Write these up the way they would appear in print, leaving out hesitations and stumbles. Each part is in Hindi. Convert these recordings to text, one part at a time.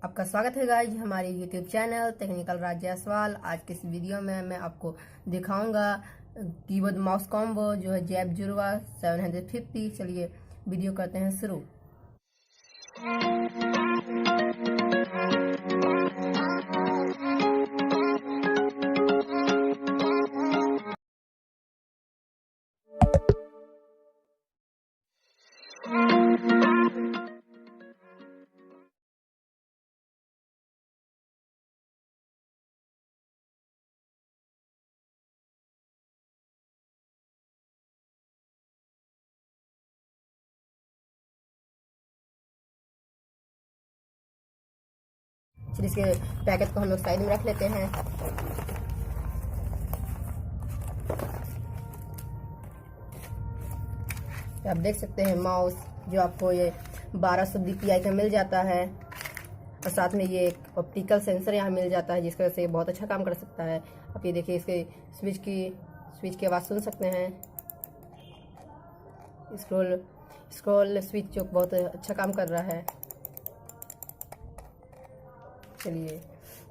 आपका स्वागत है गाइज हमारे YouTube चैनल टेक्निकल राज जायसवाल। आज के इस वीडियो में मैं आपको दिखाऊंगा कीबोर्ड माउस कॉम्बो जो है जैब जुड़वा 750। चलिए वीडियो करते हैं शुरू। फिर इसके पैकेट को हम लोग साइड में रख लेते हैं। आप देख सकते हैं माउस जो आपको ये 1200 DPI का मिल जाता है और साथ में ये एक ऑप्टिकल सेंसर यहाँ मिल जाता है जिसकी वजह से बहुत अच्छा काम कर सकता है। आप ये देखिए इसके स्विच की आवाज़ सुन सकते हैं। स्क्रॉल स्विच जो बहुत अच्छा काम कर रहा है। चलिए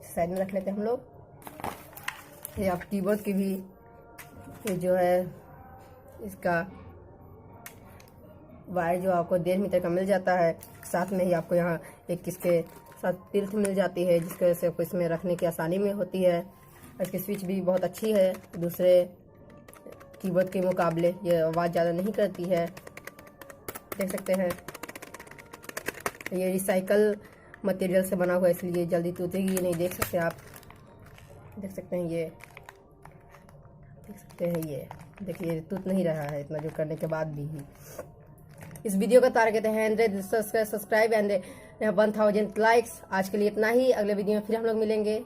साइड में रख लेते हैं हम लोग। ये आप कीबोर्ड की भी ये जो है इसका वायर जो आपको 1.5 मीटर का मिल जाता है। साथ में ही आपको यहाँ एक इसके साथ तिल्थ मिल जाती है जिसकी वजह से आपको इसमें रखने की आसानी में होती है। इसकी स्विच भी बहुत अच्छी है, दूसरे कीबोर्ड के मुकाबले ये आवाज़ ज़्यादा नहीं करती है। देख सकते हैं ये रिसाइकल मटेरियल से बना हुआ है इसलिए जल्दी टूटेगी नहीं। देख सकते हैं आप, देख सकते हैं ये, देख सकते हैं ये देखिए टूट नहीं रहा है इतना जो करने के बाद भी। इस वीडियो का टारगेट है 100 सब्सक्राइब एंड 1000 लाइक्स। आज के लिए इतना ही, अगले वीडियो में फिर हम लोग मिलेंगे।